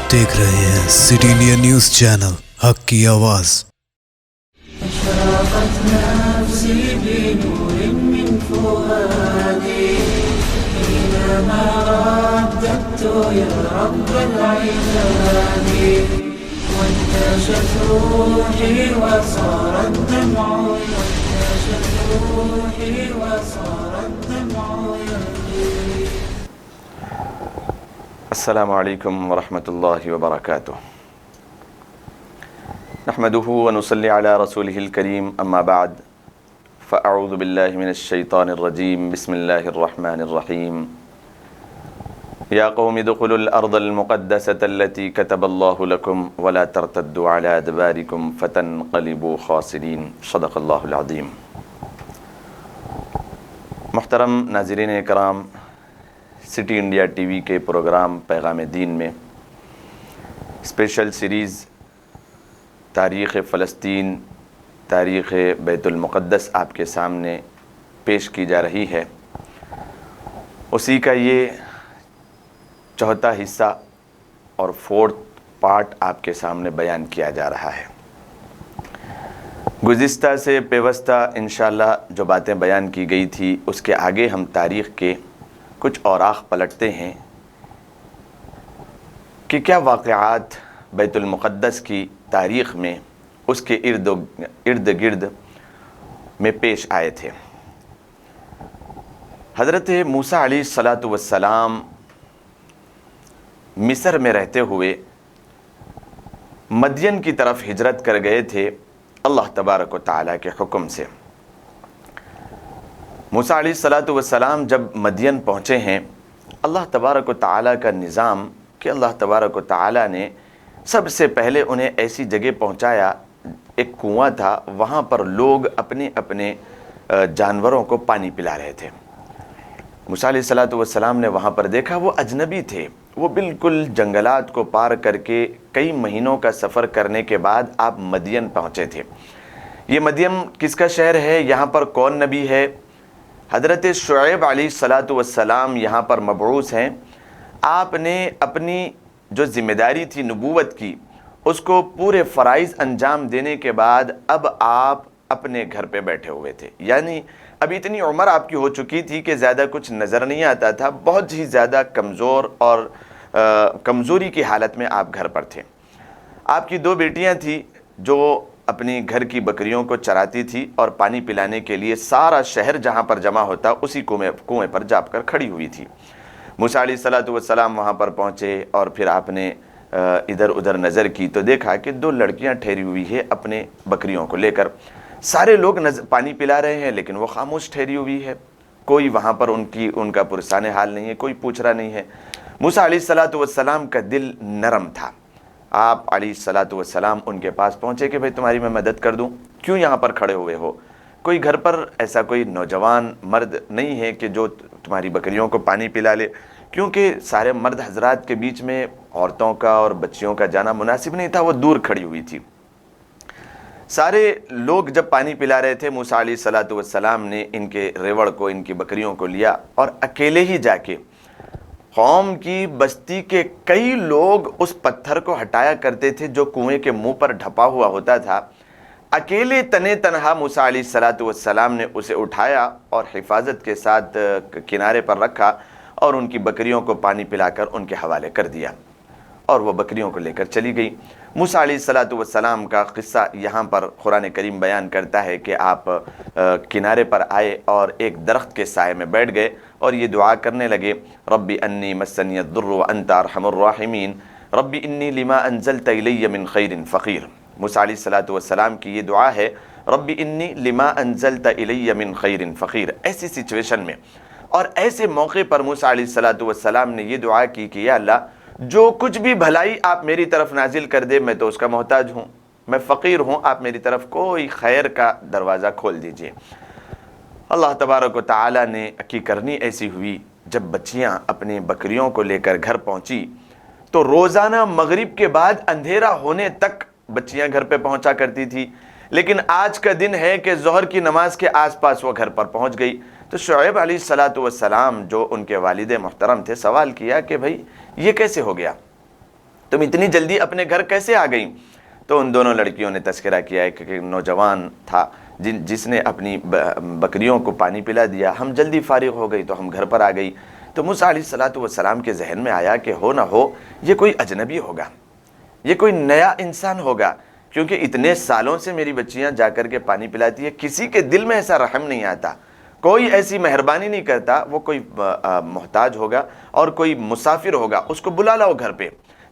آپ دیکھ رہے ہیں سٹی انڈیا نیوز چینل، حق کی آواز۔ اشرقت نفسي بنور من فؤادي حينما رددت يا رب العباد، وانتشت روحي وصار الدمع يجري. السلام علیکم ورحمۃ اللہ وبرکاتہ۔ نحمده ونصلي على رسوله الكريم، اما بعد فاعوذ باللہ من الشیطان الرجیم، بسم اللہ الرحمن الرحیم۔ یا قوم ادخلوا الارض المقدسة التي كتب اللہ لكم ولا ترتدوا على ادباركم فتنقلبوا خاسرین، صدق اللہ العظیم۔ محترم ناظرین کرام، سٹی انڈیا ٹی وی کے پروگرام پیغام دین میں اسپیشل سیریز تاریخ فلسطین، تاریخ بیت المقدس آپ کے سامنے پیش کی جا رہی ہے۔ اسی کا یہ چوتھا حصہ اور فورتھ پارٹ آپ کے سامنے بیان کیا جا رہا ہے۔ گزشتہ سے پیوستہ انشاءاللہ جو باتیں بیان کی گئی تھی، اس کے آگے ہم تاریخ کے کچھ اوراق پلٹتے ہیں کہ کیا واقعات بیت المقدس کی تاریخ میں اس کے ارد گرد میں پیش آئے تھے۔ حضرت موسیٰ علیہ السلام مصر میں رہتے ہوئے مدین کی طرف ہجرت کر گئے تھے اللہ تبارک و تعالیٰ کے حکم سے۔ موسیٰ علیہ السلام جب مدین پہنچے ہیں، اللہ تبارک و تعالیٰ کا نظام کہ اللہ تبارک و تعالیٰ نے سب سے پہلے انہیں ایسی جگہ پہنچایا، ایک کنواں تھا، وہاں پر لوگ اپنے اپنے جانوروں کو پانی پلا رہے تھے۔ موسیٰ علیہ السلام نے وہاں پر دیکھا، وہ اجنبی تھے، وہ بالکل جنگلات کو پار کر کے کئی مہینوں کا سفر کرنے کے بعد آپ مدین پہنچے تھے۔ یہ مدین کس کا شہر ہے؟ یہاں پر کون نبی ہے؟ حضرت شعیب علیہ السلام یہاں پر مبعوث ہیں۔ آپ نے اپنی جو ذمہ داری تھی نبوت کی، اس کو پورے فرائض انجام دینے کے بعد اب آپ اپنے گھر پہ بیٹھے ہوئے تھے، یعنی اب اتنی عمر آپ کی ہو چکی تھی کہ زیادہ کچھ نظر نہیں آتا تھا، بہت ہی زیادہ کمزور اور کمزوری کی حالت میں آپ گھر پر تھے۔ آپ کی دو بیٹیاں تھیں جو اپنی گھر کی بکریوں کو چراتی تھی اور پانی پلانے کے لیے سارا شہر جہاں پر جمع ہوتا اسی کنویں پر جا کر کھڑی ہوئی تھی۔ موسیٰ علیہ السلام وہاں پر پہنچے اور پھر آپ نے ادھر ادھر نظر کی تو دیکھا کہ دو لڑکیاں ٹھہری ہوئی ہے اپنے بکریوں کو لے کر۔ سارے لوگ پانی پلا رہے ہیں لیکن وہ خاموش ٹھہری ہوئی ہے، کوئی وہاں پر ان کا پرسان حال نہیں ہے، کوئی پوچھ رہا نہیں ہے۔ موسیٰ علیہ السلام کا دل نرم تھا۔ آپ علیہ السلام ان کے پاس پہنچے کہ بھئی تمہاری میں مدد کر دوں، کیوں یہاں پر کھڑے ہوئے ہو؟ کوئی گھر پر ایسا کوئی نوجوان مرد نہیں ہے کہ جو تمہاری بکریوں کو پانی پلا لے؟ کیونکہ سارے مرد حضرات کے بیچ میں عورتوں کا اور بچیوں کا جانا مناسب نہیں تھا، وہ دور کھڑی ہوئی تھی۔ سارے لوگ جب پانی پلا رہے تھے، موسیٰ علیہ السلام نے ان کے ریوڑ کو، ان کی بکریوں کو لیا اور اکیلے ہی جا کے قوم کی بستی کے کئی لوگ اس پتھر کو ہٹایا کرتے تھے جو کنویں کے منہ پر ڈھپا ہوا ہوتا تھا، اکیلے تنہا موسیٰ علیہ السلام نے اسے اٹھایا اور حفاظت کے ساتھ کنارے پر رکھا اور ان کی بکریوں کو پانی پلا کر ان کے حوالے کر دیا اور وہ بکریوں کو لے کر چلی گئی۔ موسیٰ علیہ السلام کا قصہ یہاں پر قرآن کریم بیان کرتا ہے کہ آپ کنارے پر آئے اور ایک درخت کے سائے میں بیٹھ گئے اور یہ دعا کرنے لگے، رب انی مسنی الضر وانت ارحم الراحمین، رب انی لما انزلت الی من خیر فقیر۔ موسیٰ علیہ السلام کی یہ دعا ہے، رب انی لما انزلت الی من خیر فقیر۔ ایسی سچویشن میں اور ایسے موقع پر موسیٰ علیہ السلام نے یہ دعا کی کہ یا اللہ، جو کچھ بھی بھلائی آپ میری طرف نازل کر دے میں تو اس کا محتاج ہوں، میں فقیر ہوں، آپ میری طرف کوئی خیر کا دروازہ کھول دیجئے۔ اللہ تبارک و تعالیٰ نے کی کرنی ایسی ہوئی، جب بچیاں اپنی بکریوں کو لے کر گھر پہنچی تو روزانہ مغرب کے بعد اندھیرا ہونے تک بچیاں گھر پہ پہنچا کرتی تھی، لیکن آج کا دن ہے کہ ظہر کی نماز کے آس پاس وہ گھر پر پہنچ گئی۔ تو شعیب علیہ السلام جو ان کے والد محترم تھے، سوال کیا کہ بھئی یہ کیسے ہو گیا؟ تم اتنی جلدی اپنے گھر کیسے آ گئیں؟ تو ان دونوں لڑکیوں نے تذکرہ کیا ہے کہ نوجوان تھا جس نے اپنی بکریوں کو پانی پلا دیا، ہم جلدی فارغ ہو گئی تو ہم گھر پر آ گئی۔ تو موسیٰ علیہ السلام کے ذہن میں آیا کہ ہو نہ ہو یہ کوئی اجنبی ہوگا، یہ کوئی نیا انسان ہوگا، کیونکہ اتنے سالوں سے میری بچیاں جا کر کے پانی پلاتی ہے، کسی کے دل میں ایسا رحم نہیں آتا، کوئی ایسی مہربانی نہیں کرتا، وہ کوئی محتاج ہوگا اور کوئی مسافر ہوگا، اس کو بلا لاؤ گھر پہ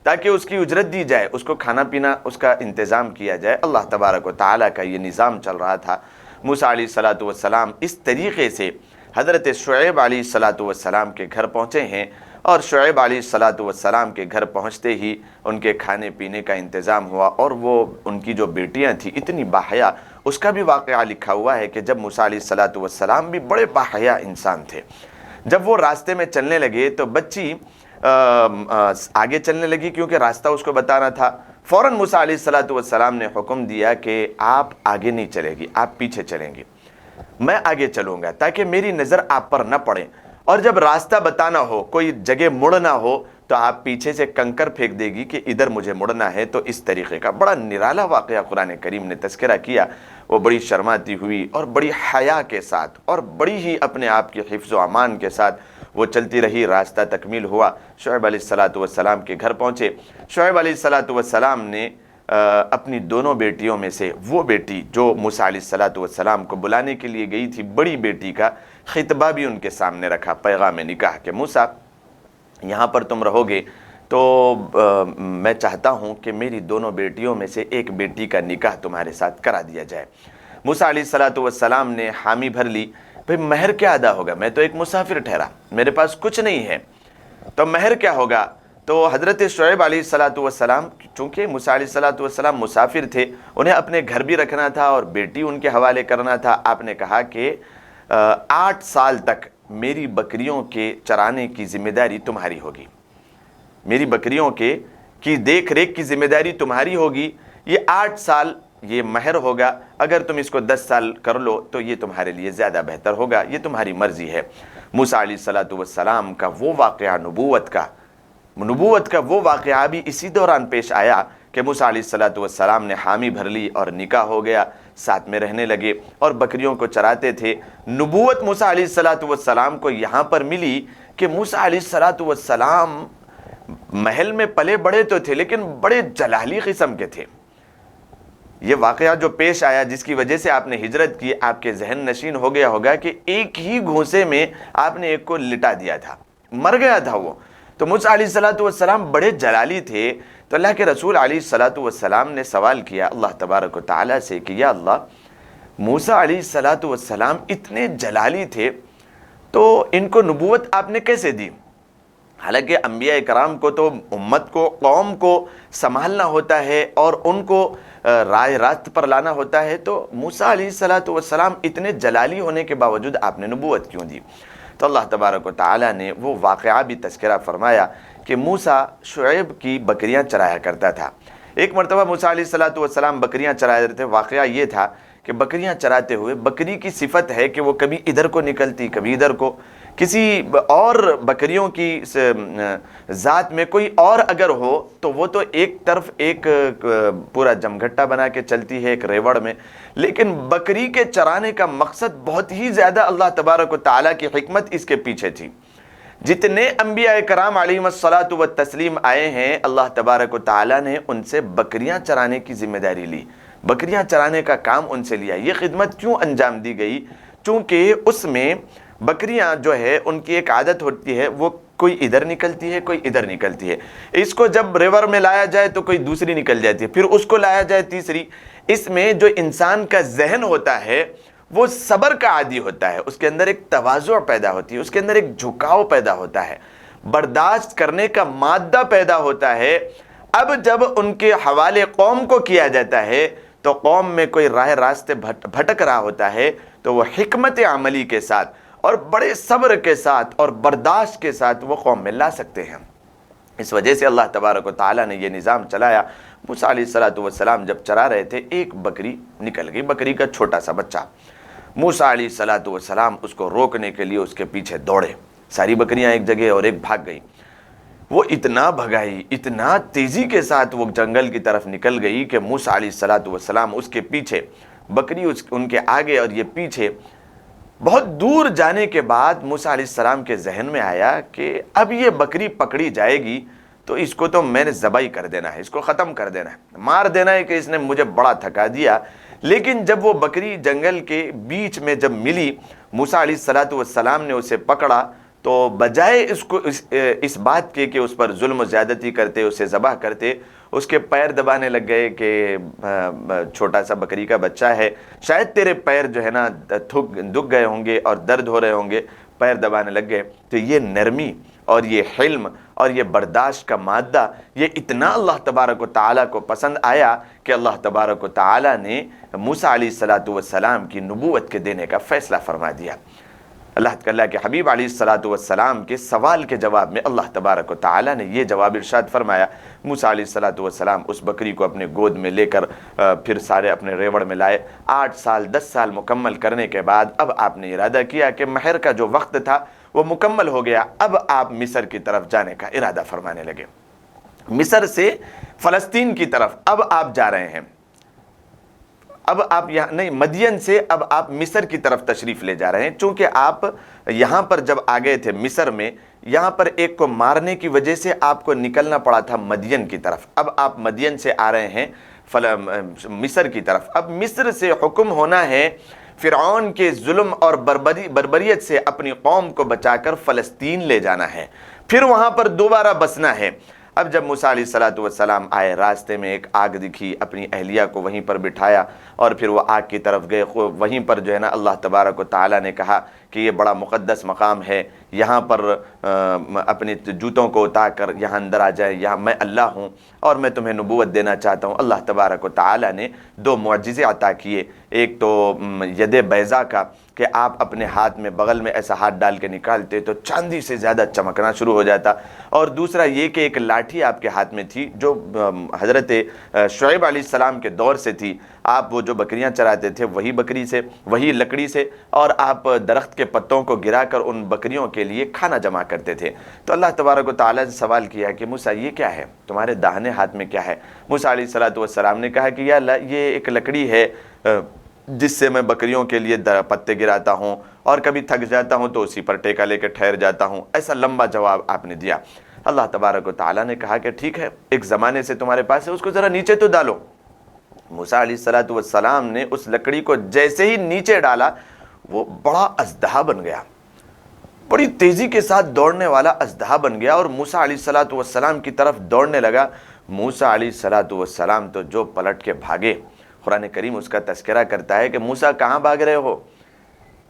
تاکہ اس کی اجرت دی جائے، اس کو کھانا پینا اس کا انتظام کیا جائے۔ اللہ تبارک و تعالیٰ کا یہ نظام چل رہا تھا۔ موسیٰ علیہ السلام اس طریقے سے حضرت شعیب علیہ السلام کے گھر پہنچے ہیں، اور شعیب علیہ السلام کے گھر پہنچتے ہی ان کے کھانے پینے کا انتظام ہوا، اور وہ ان کی جو بیٹیاں تھیں اتنی باحیا، اس کا بھی واقعہ لکھا ہوا ہے کہ جب موسیٰ علیہ السلام بھی بڑے باحیا انسان تھے، جب وہ راستے میں چلنے لگے تو بچی آگے چلنے لگی کیونکہ راستہ اس کو بتانا تھا۔ فوراً موسیٰ علیہ السلام نے حکم دیا کہ آپ آگے نہیں چلے گی، آپ پیچھے چلیں گی، میں آگے چلوں گا تاکہ میری نظر آپ پر نہ پڑے، اور جب راستہ بتانا ہو، کوئی جگہ مڑنا ہو تو آپ پیچھے سے کنکر پھینک دے گی کہ ادھر مجھے مڑنا ہے۔ تو اس طریقے کا بڑا نرالا واقعہ قرآن کریم نے تذکرہ کیا۔ وہ بڑی شرماتی ہوئی اور بڑی حیا کے ساتھ اور بڑی ہی اپنے آپ کی حفظ و امان کے ساتھ وہ چلتی رہی، راستہ تکمیل ہوا، شعیب علیہ السلام کے گھر پہنچے۔ شعیب علیہ السلام نے اپنی دونوں بیٹیوں میں سے وہ بیٹی جو موسیٰ علیہ السلام کو بلانے کے لیے گئی تھی، بڑی بیٹی کا خطبہ بھی ان کے سامنے رکھا، پیغام نکاح کہ موسیٰ یہاں پر تم رہو گے تو میں چاہتا ہوں کہ میری دونوں بیٹیوں میں سے ایک بیٹی کا نکاح تمہارے ساتھ کرا دیا جائے۔ موسیٰ علیہ السلام نے حامی بھر لی، بھئی مہر کیا ادا ہوگا، میں تو ایک مسافر ٹھہرا، میرے پاس کچھ نہیں ہے، تو مہر کیا ہوگا؟ تو حضرت شعیب علیہ السلام چونکہ موسیٰ علیہ السلام مسافر تھے، انہیں اپنے گھر بھی رکھنا تھا اور بیٹی ان کے حوالے کرنا تھا۔ آپ نے کہا کہ 8 سال تک میری بکریوں کے چرانے کی ذمہ داری تمہاری ہوگی، میری بکریوں کی دیکھ ریکھ کی ذمہ داری تمہاری ہوگی، یہ 8 سال یہ مہر ہوگا، اگر تم اس کو 10 سال کر لو تو یہ تمہارے لیے زیادہ بہتر ہوگا، یہ تمہاری مرضی ہے۔ موسیٰ علیہ السلام کا وہ واقعہ نبوت کا وہ واقعہ بھی اسی دوران پیش آیا کہ موسیٰ علیہ السلام نے حامی بھر لی اور نکاح ہو گیا، ساتھ میں رہنے لگے اور بکریوں کو چراتے تھے۔ نبوت موسیٰ علیہ السلام کو یہاں پر ملی کہ موسیٰ علیہ السلام محل میں پلے بڑے تو تھے لیکن بڑے جلالی قسم کے تھے۔ یہ واقعہ جو پیش آیا جس کی وجہ سے آپ نے ہجرت کی، آپ کے ذہن نشین ہو گیا ہوگا کہ ایک ہی گھونسے میں آپ نے ایک کو لٹا دیا تھا، مر گیا تھا وہ۔ تو موسیٰ علیہ السلام بڑے جلالی تھے، تو اللہ کے رسول علیہ السلام نے سوال کیا اللہ تبارک و تعالیٰ سے کہ یا اللہ، موسیٰ علیہ السلام اتنے جلالی تھے تو ان کو نبوت آپ نے کیسے دی؟ حالانکہ انبیاء کرام کو تو امت کو، قوم کو سنبھالنا ہوتا ہے اور ان کو راہ راست پر لانا ہوتا ہے، تو موسیٰ علیہ السلام اتنے جلالی ہونے کے باوجود آپ نے نبوت کیوں دی؟ تو اللہ تبارک و تعالیٰ نے وہ واقعہ بھی تذکرہ فرمایا کہ موسیٰ شعیب کی بکریاں چرایا کرتا تھا۔ ایک مرتبہ موسیٰ علیہ السلام بکریاں چرا رہے تھے، واقعہ یہ تھا کہ بکریاں چراتے ہوئے بکری کی صفت ہے کہ وہ کبھی ادھر کو نکلتی کبھی ادھر کو، کسی اور بکریوں کی ذات میں کوئی اور اگر ہو تو وہ تو ایک طرف ایک پورا جمگھٹا بنا کے چلتی ہے ایک ریوڑ میں، لیکن بکری کے چرانے کا مقصد بہت ہی زیادہ اللہ تبارک و تعالیٰ کی حکمت اس کے پیچھے تھی۔ جتنے انبیاء کرام علیہم الصلاۃ والتسلیم آئے ہیں، اللہ تبارک و تعالیٰ نے ان سے بکریاں چرانے کی ذمہ داری لی، بکریاں چرانے کا کام ان سے لیا۔ یہ خدمت کیوں انجام دی گئی؟ چونکہ اس میں بکریاں جو ہے ان کی ایک عادت ہوتی ہے، وہ کوئی ادھر نکلتی ہے کوئی ادھر نکلتی ہے، اس کو جب ریور میں لایا جائے تو کوئی دوسری نکل جاتی ہے، پھر اس کو لایا جائے تیسری۔ اس میں جو انسان کا ذہن ہوتا ہے وہ صبر کا عادی ہوتا ہے، اس کے اندر ایک تواضع پیدا ہوتی ہے، اس کے اندر ایک جھکاؤ پیدا ہوتا ہے، برداشت کرنے کا مادہ پیدا ہوتا ہے۔ اب جب ان کے حوالے قوم کو کیا جاتا ہے تو قوم میں کوئی راہ راستے بھٹک رہا ہوتا ہے تو وہ حکمت عملی کے ساتھ اور بڑے صبر کے ساتھ اور برداشت کے ساتھ وہ قوم میں لا سکتے ہیں۔ اس وجہ سے اللہ تبارک و تعالیٰ نے یہ نظام چلایا۔ موسیٰ علیہ السلام جب چرا رہے تھے، ایک بکری نکل گئی، بکری کا چھوٹا سا بچہ۔ موسیٰ علیہ السلام اس کو روکنے کے لیے اس کے پیچھے دوڑے، ساری بکریاں ایک جگہ اور ایک بھاگ گئی۔ وہ اتنا بھگائی، اتنا تیزی کے ساتھ وہ جنگل کی طرف نکل گئی کہ موسیٰ علیہ السلام اس کے پیچھے، بکری ان کے آگے اور یہ پیچھے۔ بہت دور جانے کے بعد موسیٰ علیہ السلام کے ذہن میں آیا کہ اب یہ بکری پکڑی جائے گی تو اس کو تو میں نے ذبح کر دینا ہے، اس کو ختم کر دینا ہے، مار دینا ہے کہ اس نے مجھے بڑا تھکا دیا۔ لیکن جب وہ بکری جنگل کے بیچ میں جب ملی، موسیٰ علیہ السلام نے اسے پکڑا تو بجائے اس بات کے کہ اس پر ظلم و زیادتی کرتے، اسے ذبح کرتے، اس کے پیر دبانے لگ گئے کہ چھوٹا سا بکری کا بچہ ہے، شاید تیرے پیر جو ہے نا دکھ گئے ہوں گے اور درد ہو رہے ہوں گے، پیر دبانے لگ گئے۔ تو یہ نرمی اور یہ حلم اور یہ برداشت کا مادہ یہ اتنا اللہ تبارک و تعالیٰ کو پسند آیا کہ اللہ تبارک و تعالیٰ نے موسیٰ علیہ السلام کی نبوت کے دینے کا فیصلہ فرما دیا۔ اللہ کے حبیب علیہ السلام کے سوال کے جواب میں اللہ تبارک و تعالیٰ نے یہ جواب ارشاد فرمایا۔ موسیٰ علیہ السلام اس بکری کو اپنے گود میں لے کر پھر سارے اپنے ریوڑ میں لائے۔ 8 سال 10 سال مکمل کرنے کے بعد اب آپ نے ارادہ کیا کہ مہر کا جو وقت تھا وہ مکمل ہو گیا، اب آپ مصر کی طرف جانے کا ارادہ فرمانے لگے۔ مصر سے فلسطین کی طرف اب آپ جا رہے ہیں، اب آپ یہاں نہیں، مدین سے اب آپ مصر کی طرف تشریف لے جا رہے ہیں۔ چونکہ آپ یہاں پر جب آ گئے تھے مصر میں، یہاں پر ایک کو مارنے کی وجہ سے آپ کو نکلنا پڑا تھا مدین کی طرف، اب آپ مدین سے آ رہے ہیں مصر کی طرف۔ اب مصر سے حکم ہونا ہے فرعون کے ظلم اور بربریت سے اپنی قوم کو بچا کر فلسطین لے جانا ہے، پھر وہاں پر دوبارہ بسنا ہے۔ اب جب موسیٰ علیہ السلام آئے، راستے میں ایک آگ دکھی، اپنی اہلیہ کو وہیں پر بٹھایا اور پھر وہ آگ کی طرف گئے۔ وہیں پر جو ہے نا اللہ تبارک و تعالیٰ نے کہا کہ یہ بڑا مقدس مقام ہے، یہاں پر اپنے جوتوں کو اتار کر یہاں اندر آ جائیں، یہاں میں اللہ ہوں اور میں تمہیں نبوت دینا چاہتا ہوں۔ اللہ تبارک و تعالیٰ نے 2 معجزے عطا کیے، ایک تو ید بیضا کا کہ آپ اپنے ہاتھ میں بغل میں ایسا ہاتھ ڈال کے نکالتے تو چاندی سے زیادہ چمکنا شروع ہو جاتا، اور دوسرا یہ کہ ایک لاٹھی آپ کے ہاتھ میں تھی جو حضرت شعیب علیہ السلام کے دور سے تھی۔ آپ وہ جو بکریاں چراتے تھے وہی بکری سے، وہی لکڑی سے، اور آپ درخت کے پتوں کو گرا کر ان بکریوں کے لیے کھانا جمع کرتے تھے۔ تو اللہ تبارک و تعالیٰ سے سوال کیا کہ موسیٰ یہ کیا ہے، تمہارے داہنے ہاتھ میں کیا ہے؟ موسیٰ علیہ السلام نے کہا کہ یا اللہ یہ ایک لکڑی ہے جس سے میں بکریوں کے لیے پتے گراتا ہوں، اور کبھی تھک جاتا ہوں تو اسی پر ٹیکا لے کے ٹھہر جاتا ہوں۔ ایسا لمبا جواب آپ نے دیا۔ اللہ تبارک و تعالیٰ نے کہا کہ ٹھیک ہے، ایک زمانے سے تمہارے پاس ہے، اس کو ذرا نیچے تو ڈالو۔ موسیٰ علیہ السلام نے اس لکڑی کو جیسے ہی نیچے ڈالا وہ بڑا اژدہا بن گیا، بڑی تیزی کے ساتھ دوڑنے والا اژدہا بن گیا، اور موسیٰ علیہ السلام کی طرف دوڑنے لگا۔ موسیٰ علیہ السلام تو جو پلٹ کے بھاگے، قرآن کریم اس کا تذکرہ کرتا ہے کہ موسیٰ کہاں بھاگ رہے ہو،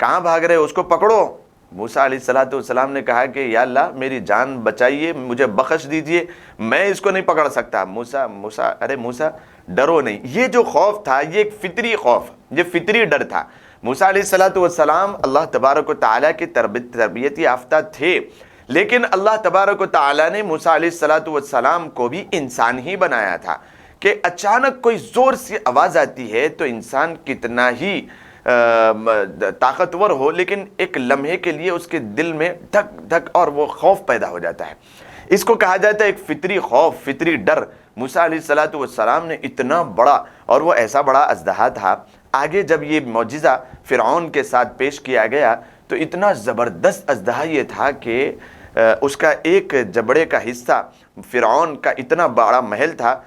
کہاں بھاگ رہے ہو، اس کو پکڑو۔ موسیٰ علیہ السلام نے کہا کہ یا اللہ میری جان بچائیے، مجھے بخش دیجئے، میں اس کو نہیں پکڑ سکتا۔ موسیٰ ڈرو نہیں۔ یہ جو خوف تھا یہ ایک فطری خوف، یہ فطری ڈر تھا۔ موسیٰ علیہ السلام اللہ تبارک و تعالیٰ کی تربیت یافتہ تھے، لیکن اللہ تبارک و تعالیٰ نے موسیٰ علیہ السلام کو بھی انسان ہی بنایا تھا کہ اچانک کوئی زور سی آواز آتی ہے تو انسان کتنا ہی طاقتور ہو، لیکن ایک لمحے کے لیے اس کے دل میں دھک دھک اور وہ خوف پیدا ہو جاتا ہے۔ اس کو کہا جاتا ہے ایک فطری خوف، فطری ڈر۔ موسیٰ علیہ السلام نے اتنا بڑا، اور وہ ایسا بڑا اژدہا تھا، آگے جب یہ معجزہ فرعون کے ساتھ پیش کیا گیا تو اتنا زبردست اژدہا یہ تھا کہ اس کا ایک جبڑے کا حصہ، فرعون کا اتنا بڑا محل تھا،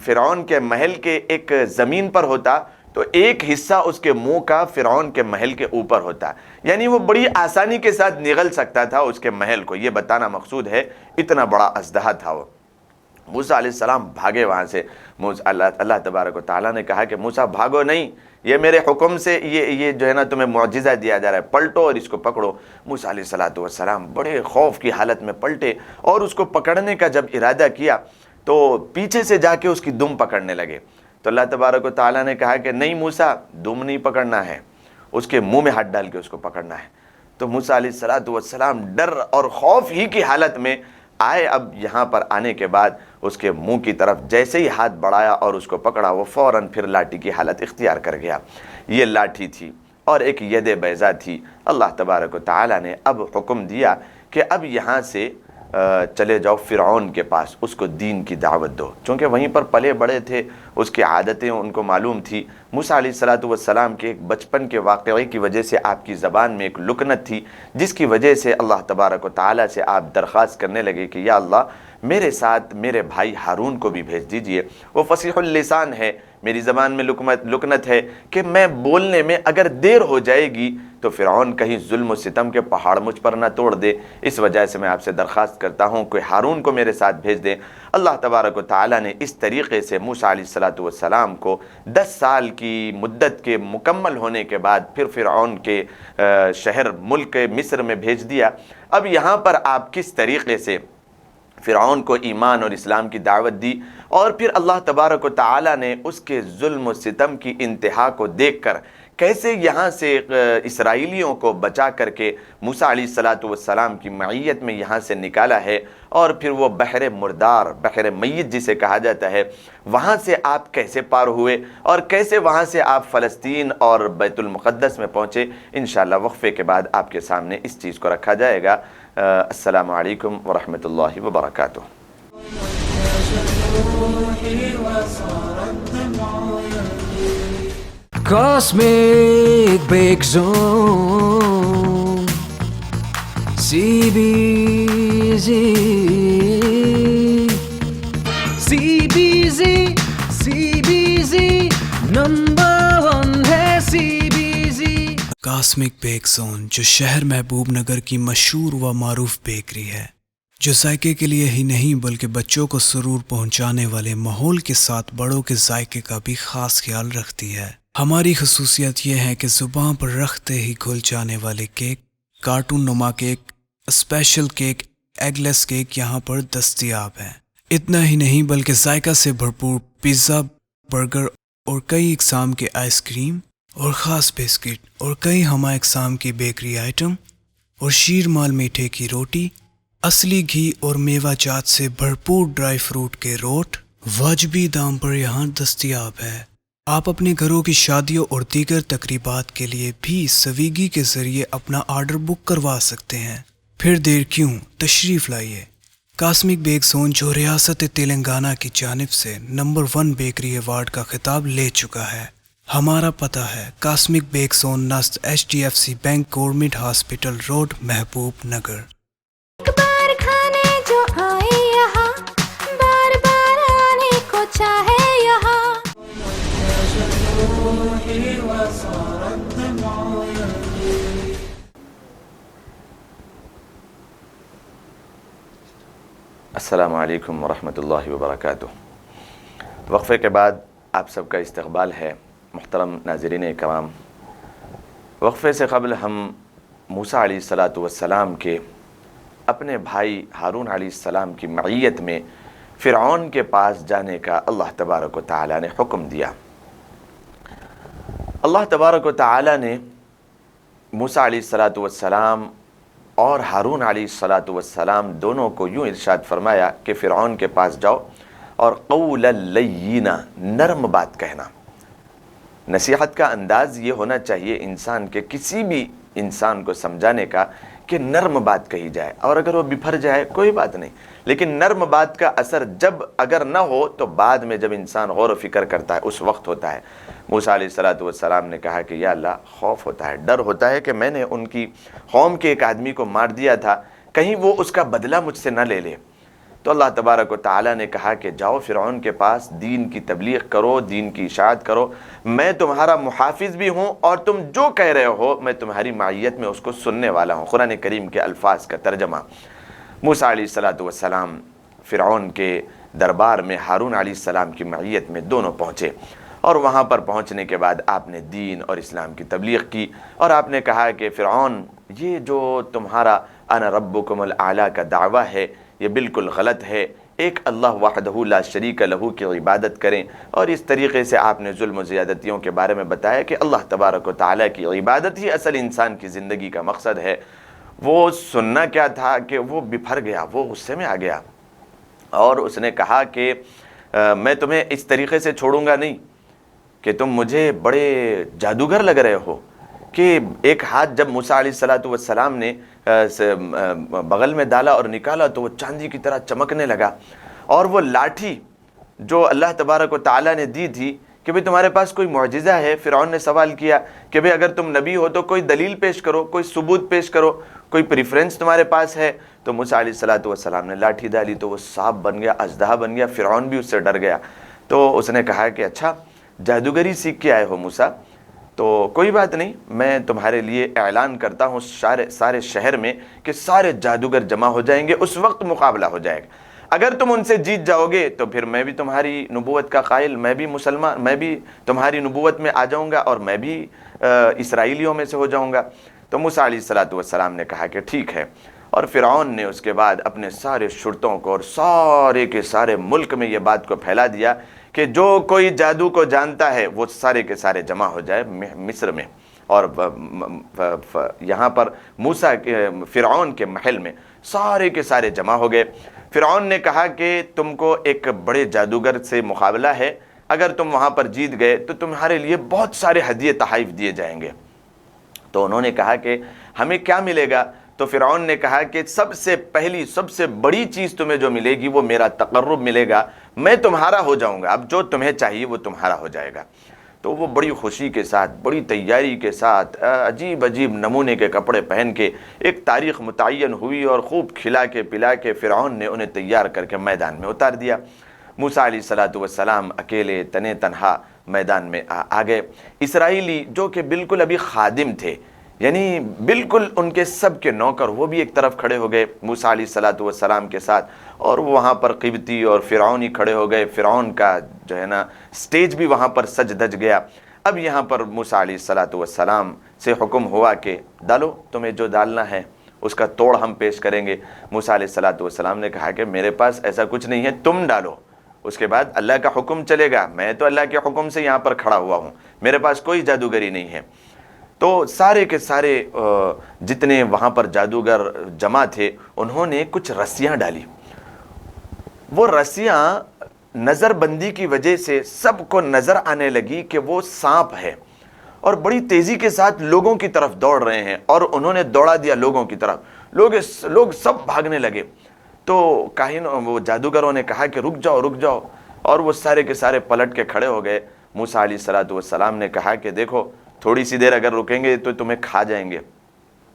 فرعون کے محل کے ایک زمین پر ہوتا تو ایک حصہ اس کے منہ کا فرعون کے محل کے اوپر ہوتا، یعنی وہ بڑی آسانی کے ساتھ نگل سکتا تھا اس کے محل کو، یہ بتانا مقصود ہے، اتنا بڑا اژدہا تھا وہ۔ موسیٰ علیہ السلام بھاگے وہاں سے۔ اللہ تبارک و تعالیٰ نے کہا کہ موسیٰ بھاگو نہیں، یہ میرے حکم سے یہ جو ہے نا تمہیں معجزہ دیا جا رہا ہے، پلٹو اور اس کو پکڑو۔ موسیٰ علیہ السلام بڑے خوف کی حالت میں پلٹے اور اس کو پکڑنے کا جب ارادہ کیا تو پیچھے سے جا کے اس کی دم پکڑنے لگے۔ تو اللہ تبارک و تعالیٰ نے کہا کہ نہیں موسیٰ، دم نہیں پکڑنا ہے، اس کے منہ میں ہاتھ ڈال کے اس کو پکڑنا ہے۔ تو موسیٰ علیہ السلام ڈر اور خوف ہی کی حالت میں آئے۔ اب یہاں پر آنے کے بعد اس کے منہ کی طرف جیسے ہی ہاتھ بڑھایا اور اس کو پکڑا، وہ فوراً پھر لاٹھی کی حالت اختیار کر گیا۔ یہ لاٹھی تھی اور ایک ید بیضا تھی۔ اللہ تبارک و تعالیٰ نے اب حکم دیا کہ اب یہاں سے چلے جاؤ فرعون کے پاس، اس کو دین کی دعوت دو، چونکہ وہیں پر پلے بڑے تھے، اس کی عادتیں ان کو معلوم تھی۔ موسیٰ علیہ السلام کے ایک بچپن کے واقعے کی وجہ سے آپ کی زبان میں ایک لکنت تھی، جس کی وجہ سے اللہ تبارک و تعالیٰ سے آپ درخواست کرنے لگے کہ یا اللہ میرے ساتھ میرے بھائی ہارون کو بھی بھیج دیجئے، وہ فصیح اللسان ہے، میری زبان میں لکنت ہے کہ میں بولنے میں اگر دیر ہو جائے گی تو فرعون کہیں ظلم و ستم کے پہاڑ مجھ پر نہ توڑ دے، اس وجہ سے میں آپ سے درخواست کرتا ہوں کہ ہارون کو میرے ساتھ بھیج دیں۔ اللہ تبارک و تعالیٰ نے اس طریقے سے موسیٰ علیہ السلام کو 10 سال کی مدت کے مکمل ہونے کے بعد پھر فرعون کے شہر ملک مصر میں بھیج دیا۔ اب یہاں پر آپ کس طریقے سے فرعون کو ایمان اور اسلام کی دعوت دی، اور پھر اللہ تبارک و تعالیٰ نے اس کے ظلم و ستم کی انتہا کو دیکھ کر کیسے یہاں سے اسرائیلیوں کو بچا کر کے موسیٰ علیہ السلام کی معیت میں یہاں سے نکالا ہے، اور پھر وہ بحر مردار، بحر میت جسے کہا جاتا ہے، وہاں سے آپ کیسے پار ہوئے اور کیسے وہاں سے آپ فلسطین اور بیت المقدس میں پہنچے، انشاءاللہ وقفے کے بعد آپ کے سامنے اس چیز کو رکھا جائے گا۔ السلام علیکم ورحمۃ اللہ وبرکاتہ۔ Cosmic Break Zone CBZ number 1 ہے CBZ۔ کاسمک بیک زون، جو شہر محبوب نگر کی مشہور و معروف بیکری ہے، جو ذائقے کے لیے ہی نہیں بلکہ بچوں کو سرور پہنچانے والے ماحول کے ساتھ بڑوں کے ذائقے کا بھی خاص خیال رکھتی ہے۔ ہماری خصوصیت یہ ہے کہ زبان پر رکھتے ہی گھل جانے والے کیک، کارٹون نما کیک، اسپیشل کیک، ایگ لیس کیک یہاں پر دستیاب ہیں۔ اتنا ہی نہیں بلکہ ذائقہ سے بھرپور پیزا، برگر اور کئی اقسام کے آئس کریم اور خاص بسکٹ اور کئی ہمہ اقسام کی بیکری آئٹم اور شیر مال میٹھے کی روٹی، اصلی گھی اور میوہ جات سے بھرپور ڈرائی فروٹ کے روٹ واجبی دام پر یہاں دستیاب ہے۔ آپ اپنے گھروں کی شادیوں اور دیگر تقریبات کے لیے بھی سویگی کے ذریعے اپنا آرڈر بک کروا سکتے ہیں۔ پھر دیر کیوں، تشریف لائیے۔ کاسمک بیک زون، جو ریاست تلنگانہ کی جانب سے نمبر 1 بیکری ایوارڈ کا خطاب لے چکا ہے۔ ہمارا پتہ ہے کاسمک بیک زون، نزد HDFC bank, government hospital road, Mahbub Nagar. ایک بار کھانے جو آئے یہاں، بار بار آنے کو چاہے یہاں۔ السلام علیکم ورحمۃ اللہ وبرکاتہ۔ وقفے کے بعد آپ سب کا استقبال ہے۔ محترم ناظرین کرام، وقفے سے قبل ہم موسیٰ علیہ السلام کے اپنے بھائی ہارون علیہ السلام کی معیت میں فرعون کے پاس جانے کا اللہ تبارک و تعالیٰ نے حکم دیا۔ اللہ تبارک و تعالیٰ نے موسیٰ علیہ السلام اور ہارون علیہ السلام دونوں کو یوں ارشاد فرمایا کہ فرعون کے پاس جاؤ اور قولا لینا، نرم بات کہنا۔ نصیحت کا انداز یہ ہونا چاہیے انسان کے، کسی بھی انسان کو سمجھانے کا، کہ نرم بات کہی جائے، اور اگر وہ بپھر جائے کوئی بات نہیں، لیکن نرم بات کا اثر جب اگر نہ ہو تو بعد میں جب انسان غور و فکر کرتا ہے اس وقت ہوتا ہے۔ موسیٰ علیہ السلام نے کہا کہ یا اللہ، خوف ہوتا ہے، ڈر ہوتا ہے کہ میں نے ان کی قوم کے ایک آدمی کو مار دیا تھا، کہیں وہ اس کا بدلہ مجھ سے نہ لے لے۔ تو اللہ تبارک و تعالیٰ نے کہا کہ جاؤ فرعون کے پاس، دین کی تبلیغ کرو، دین کی اشاعت کرو، میں تمہارا محافظ بھی ہوں، اور تم جو کہہ رہے ہو میں تمہاری معیت میں اس کو سننے والا ہوں۔ قرآن کریم کے الفاظ کا ترجمہ۔ موسیٰ علیہ السلام فرعون کے دربار میں ہارون علیہ السلام کی معیت میں دونوں پہنچے، اور وہاں پر پہنچنے کے بعد آپ نے دین اور اسلام کی تبلیغ کی، اور آپ نے کہا کہ فرعون، یہ جو تمہارا انا ربکم الاعلی کا دعویٰ ہے یہ بالکل غلط ہے، ایک اللہ وحدہ لا شریک لہ کی عبادت کریں، اور اس طریقے سے آپ نے ظلم و زیادتیوں کے بارے میں بتایا کہ اللہ تبارک و تعالیٰ کی عبادت ہی اصل انسان کی زندگی کا مقصد ہے۔ وہ سننا کیا تھا کہ وہ بپھر گیا، وہ غصے میں آ گیا، اور اس نے کہا کہ میں تمہیں اس طریقے سے چھوڑوں گا نہیں، کہ تم مجھے بڑے جادوگر لگ رہے ہو۔ کہ ایک ہاتھ جب موسیٰ علیہ السلام نے بغل میں ڈالا اور نکالا تو وہ چاندی کی طرح چمکنے لگا. اور وہ لاٹھی جو اللہ تبارک و تعالیٰ نے دی تھی کہ بھئی تمہارے پاس کوئی معجزہ ہے. فرعون نے سوال کیا کہ بھئی اگر تم نبی ہو تو کوئی دلیل پیش کرو, کوئی ثبوت پیش کرو, کوئی پریفرنس تمہارے پاس ہے. تو موسیٰ علیہ السلام نے لاٹھی ڈالی تو وہ سانپ بن گیا, اژدہا بن گیا. فرعون بھی اس سے ڈر گیا. تو اس نے کہا کہ اچھا جادوگری سیکھ کے آئے ہو موسیٰ, تو کوئی بات نہیں, میں تمہارے لیے اعلان کرتا ہوں سارے شہر میں کہ سارے جادوگر جمع ہو جائیں گے, اس وقت مقابلہ ہو جائے گا. اگر تم ان سے جیت جاؤ گے تو پھر میں بھی تمہاری نبوت کا قائل, میں بھی مسلمان, میں بھی تمہاری نبوت میں آ جاؤں گا اور میں بھی اسرائیلیوں میں سے ہو جاؤں گا. تو موسیٰ علیہ السلام نے کہا کہ ٹھیک ہے. اور فرعون نے اس کے بعد اپنے سارے شرطوں کو اور سارے کے سارے ملک میں یہ بات کو پھیلا دیا کہ جو کوئی جادو کو جانتا ہے وہ سارے کے سارے جمع ہو جائے مصر میں. اور یہاں پر موسیٰ فرعون کے محل میں سارے کے سارے جمع ہو گئے. فرعون نے کہا کہ تم کو ایک بڑے جادوگر سے مقابلہ ہے, اگر تم وہاں پر جیت گئے تو تمہارے لیے بہت سارے ہدیے تحائف دیے جائیں گے. تو انہوں نے کہا کہ ہمیں کیا ملے گا؟ تو فرعون نے کہا کہ سب سے پہلی سب سے بڑی چیز تمہیں جو ملے گی وہ میرا تقرب ملے گا, میں تمہارا ہو جاؤں گا, اب جو تمہیں چاہیے وہ تمہارا ہو جائے گا. تو وہ بڑی خوشی کے ساتھ, بڑی تیاری کے ساتھ, عجیب عجیب نمونے کے کپڑے پہن کے ایک تاریخ متعین ہوئی اور خوب کھلا کے پلا کے فرعون نے انہیں تیار کر کے میدان میں اتار دیا. موسیٰ علیہ السلام اکیلے تنے تنہا میدان میں آ گئے. اسرائیلی جو کہ بالکل ابھی خادم تھے, یعنی بالکل ان کے سب کے نوکر, وہ بھی ایک طرف کھڑے ہو گئے موسیٰ علیہ السلام کے ساتھ, اور وہاں پر قبطی اور فرعونی کھڑے ہو گئے. فرعون کا جو ہے نا سٹیج بھی وہاں پر سج دج گیا. اب یہاں پر موسیٰ علیہ السلام سے حکم ہوا کہ ڈالو, تمہیں جو ڈالنا ہے اس کا توڑ ہم پیش کریں گے. موسیٰ علیہ السلام نے کہا کہ میرے پاس ایسا کچھ نہیں ہے, تم ڈالو, اس کے بعد اللہ کا حکم چلے گا. میں تو اللہ کے حکم سے یہاں پر کھڑا ہوا ہوں, میرے پاس کوئی جادوگری نہیں ہے. تو سارے کے سارے جتنے وہاں پر جادوگر جمع تھے انہوں نے کچھ رسیاں ڈالی. وہ رسیاں نظر بندی کی وجہ سے سب کو نظر آنے لگی کہ وہ سانپ ہے, اور بڑی تیزی کے ساتھ لوگوں کی طرف دوڑ رہے ہیں, اور انہوں نے دوڑا دیا لوگوں کی طرف. لوگ سب بھاگنے لگے. تو کاہن وہ جادوگروں نے کہا کہ رک جاؤ رک جاؤ, اور وہ سارے کے سارے پلٹ کے کھڑے ہو گئے. موسیٰ علیہ السلام نے کہا کہ دیکھو تھوڑی سی دیر اگر رکیں گے تو تمہیں کھا جائیں گے.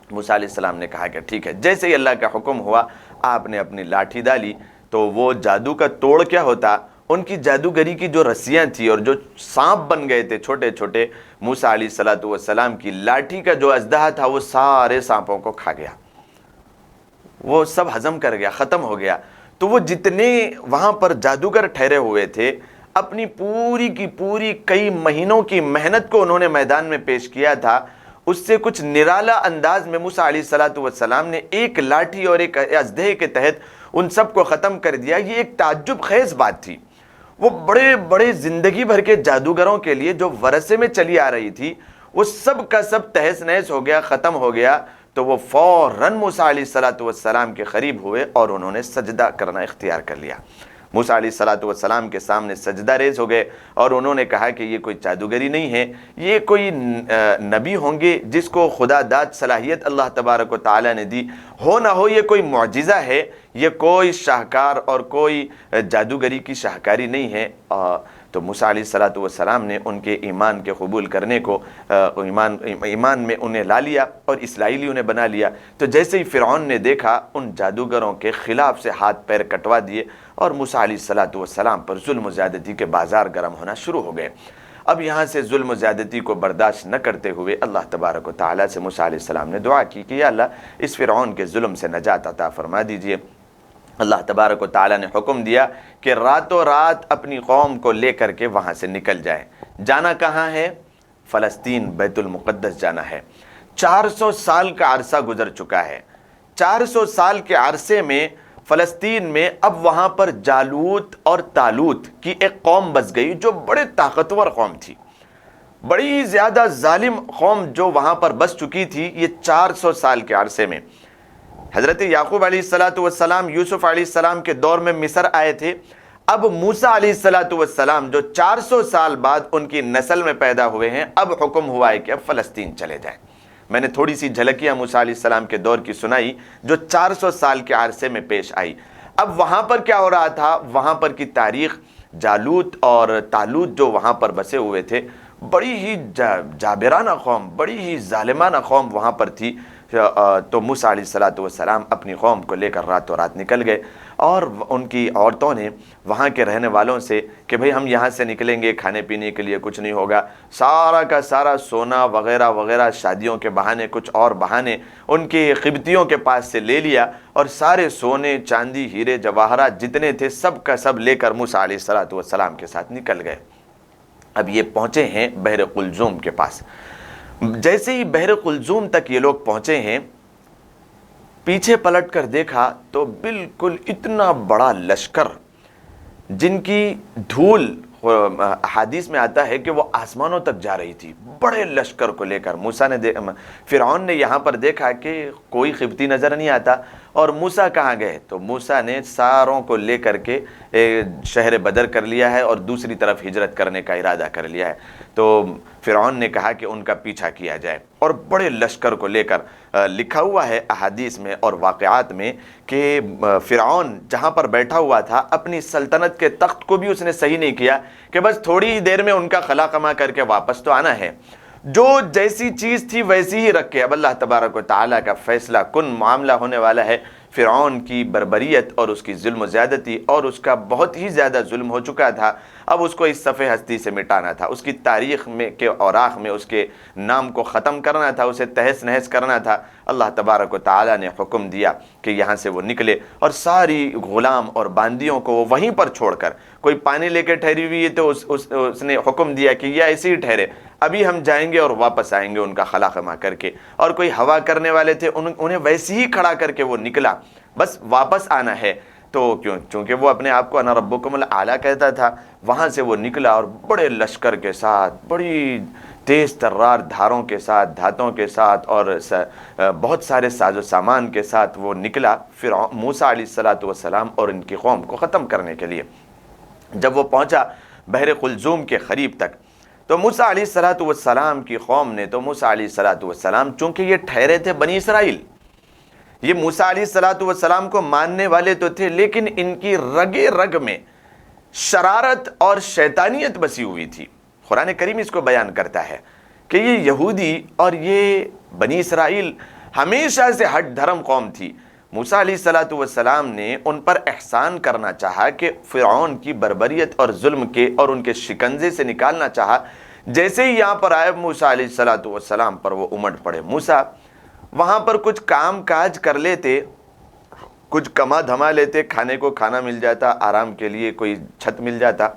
موسیٰ علیہ السلام نے کہا کہ ٹھیک ہے. جیسے ہی اللہ کا حکم ہوا آپ نے اپنی لاٹھی ڈالی تو وہ جادو کا توڑ کیا ہوتا, ان کی جادوگری کی جو رسیاں تھیں اور جو سانپ بن گئے تھے چھوٹے چھوٹے, موسیٰ علیہ السلام کی لاٹھی کا جو اژدہا تھا وہ سارے سانپوں کو کھا گیا, وہ سب ہضم کر گیا, ختم ہو گیا. تو وہ جتنے وہاں پر جادوگر ٹھہرے ہوئے تھے اپنی پوری کی پوری کئی مہینوں کی محنت کو انہوں نے میدان میں پیش کیا تھا, اس سے کچھ نرالا انداز میں موسیٰ علیہ السلام نے ایک لاٹھی اور ایک اژدہے کے تحت ان سب کو ختم کر دیا. یہ ایک تعجب خیز بات تھی. وہ بڑے بڑے زندگی بھر کے جادوگروں کے لیے جو ورثے میں چلی آ رہی تھی وہ سب کا سب تہس نہس ہو گیا, ختم ہو گیا. تو وہ فوراً موسیٰ علیہ السلام کے قریب ہوئے اور انہوں نے سجدہ کرنا اختیار کر لیا. موسیٰ علیہ السلام کے سامنے سجدہ ریز ہو گئے اور انہوں نے کہا کہ یہ کوئی جادوگری نہیں ہے, یہ کوئی نبی ہوں گے جس کو خدا داد صلاحیت اللہ تبارک و تعالیٰ نے دی, ہو نہ ہو یہ کوئی معجزہ ہے, یہ کوئی شاہکار اور کوئی جادوگری کی شاہکاری نہیں ہے. تو موسیٰ علیہ السلام نے ان کے ایمان کے قبول کرنے کو ایمان میں انہیں لا لیا اور اسرائیلی انہیں بنا لیا. تو جیسے ہی فرعون نے دیکھا ان جادوگروں کے خلاف سے ہاتھ پیر کٹوا دیے اور موسیٰ علیہ السلام پر ظلم و زیادتی کے بازار گرم ہونا شروع ہو گئے. اب یہاں سے ظلم و زیادتی کو برداشت نہ کرتے ہوئے اللہ تبارک و تعالیٰ سے موسیٰ علیہ السلام نے دعا کی کہ یا اللہ اس فرعون کے ظلم سے نجات عطا فرما دیجئے. اللہ تبارک و تعالیٰ نے حکم دیا کہ راتوں رات اپنی قوم کو لے کر کے وہاں سے نکل جائیں. جانا کہاں ہے؟ فلسطین, بیت المقدس جانا ہے. 400 سال کا عرصہ گزر چکا ہے. 400 سال کے عرصے میں فلسطین میں اب وہاں پر جالوت اور تالوت کی ایک قوم بس گئی جو بڑے طاقتور قوم تھی, بڑی زیادہ ظالم قوم جو وہاں پر بس چکی تھی. یہ 400 سال کے عرصے میں حضرت یعقوب علیہ السلام یوسف علیہ السلام کے دور میں مصر آئے تھے. اب موسیٰ علیہ السلام جو 400 سال بعد ان کی نسل میں پیدا ہوئے ہیں, اب حکم ہوا ہے کہ اب فلسطین چلے جائیں. میں نے تھوڑی سی جھلکیاں موسیٰ علیہ السلام کے دور کی سنائی جو 400 سال کے عرصے میں پیش آئی۔ اب وہاں پر کیا ہو رہا تھا، وہاں پر کی تاریخ، جالوت اور طالوت جو وہاں پر بسے ہوئے تھے، بڑی ہی جابرانہ قوم، بڑی ہی ظالمانہ قوم وہاں پر تھی۔ تو موسیٰ علیہ السلام اپنی قوم کو لے کر راتوں رات نکل گئے، اور ان کی عورتوں نے وہاں کے رہنے والوں سے کہ بھئی ہم یہاں سے نکلیں گے، کھانے پینے کے لیے کچھ نہیں ہوگا، سارا کا سارا سونا وغیرہ وغیرہ، شادیوں کے بہانے کچھ اور بہانے ان کی قبطیوں کے پاس سے لے لیا، اور سارے سونے چاندی ہیرے جواہرات جتنے تھے سب کا سب لے کر موسیٰ علیہ السلام کے ساتھ نکل گئے۔ اب یہ پہنچے ہیں بحر قلزم کے پاس۔ جیسے ہی بحر قلزم تک یہ لوگ پہنچے ہیں، پیچھے پلٹ کر دیکھا تو بالکل اتنا بڑا لشکر جن کی دھول حدیث میں آتا ہے کہ وہ آسمانوں تک جا رہی تھی، بڑے لشکر کو لے کر موسیٰ نے فرعون نے یہاں پر دیکھا کہ کوئی قبطی نظر نہیں آتا، اور موسیٰ کہاں گئے؟ تو موسیٰ نے ساروں کو لے کر کے شہر بدر کر لیا ہے اور دوسری طرف ہجرت کرنے کا ارادہ کر لیا ہے۔ تو فرعون نے کہا کہ ان کا پیچھا کیا جائے، اور بڑے لشکر کو لے کر لکھا ہوا ہے احادیث میں اور واقعات میں کہ فرعون جہاں پر بیٹھا ہوا تھا اپنی سلطنت کے تخت کو بھی اس نے صحیح نہیں کیا کہ بس تھوڑی ہی دیر میں ان کا خلا کما کر کے واپس تو آنا ہے، جو جیسی چیز تھی ویسی ہی رکھ کے اب اللہ تبارک و تعالیٰ کا فیصلہ کن معاملہ ہونے والا ہے۔ فرعون کی بربریت اور اس کی ظلم و زیادتی، اور اس کا بہت ہی زیادہ ظلم ہو چکا تھا، اب اس کو اس صفحہ ہستی سے مٹانا تھا، اس کی تاریخ میں کے اوراق میں اس کے نام کو ختم کرنا تھا، اسے تہس نہس کرنا تھا۔ اللہ تبارک و تعالیٰ نے حکم دیا کہ یہاں سے وہ نکلے، اور ساری غلام اور باندیوں کو وہ وہیں پر چھوڑ کر، کوئی پانی لے کے ٹھہری ہوئی ہے تو اس نے حکم دیا کہ یہ ایسے ہی ٹھہرے، ابھی ہم جائیں گے اور واپس آئیں گے ان کا خلا خما کر کے، اور کوئی ہوا کرنے والے تھے انہیں ویسے ہی کھڑا کر کے وہ نکلا، بس واپس آنا ہے۔ تو چونکہ وہ اپنے آپ کو انا ربکم الاعلیٰ کہتا تھا، وہاں سے وہ نکلا اور بڑے لشکر کے ساتھ، بڑی تیز ترار دھاروں کے ساتھ، دھاتوں کے ساتھ، اور بہت سارے ساز و سامان کے ساتھ وہ نکلا موسیٰ علیہ السلام اور ان کی قوم کو ختم کرنے کے لیے۔ جب وہ پہنچا بحر قلزم کے قریب تک، تو موسیٰ علیہ السلام کی قوم نے، تو موسیٰ علیہ السلام چونکہ یہ ٹھہرے تھے بنی اسرائیل، یہ موسیٰ علیہ السلام کو ماننے والے تو تھے، لیکن ان کی رگے رگ میں شرارت اور شیطانیت بسی ہوئی تھی۔ قرآن کریم اس کو بیان کرتا ہے کہ یہ یہودی اور یہ بنی اسرائیل ہمیشہ سے ہٹ دھرم قوم تھی۔ موسیٰ علیہ السلام نے ان پر احسان کرنا چاہا کہ فرعون کی بربریت اور ظلم کے اور ان کے شکنجے سے نکالنا چاہا، جیسے ہی یہاں پر آئے موسیٰ علیہ السلام پر وہ امٹ پڑے۔ موسیٰ وہاں پر کچھ کام کاج کر لیتے، کچھ کما دھما لیتے، کھانے کو کھانا مل جاتا، آرام کے لیے کوئی چھت مل جاتا،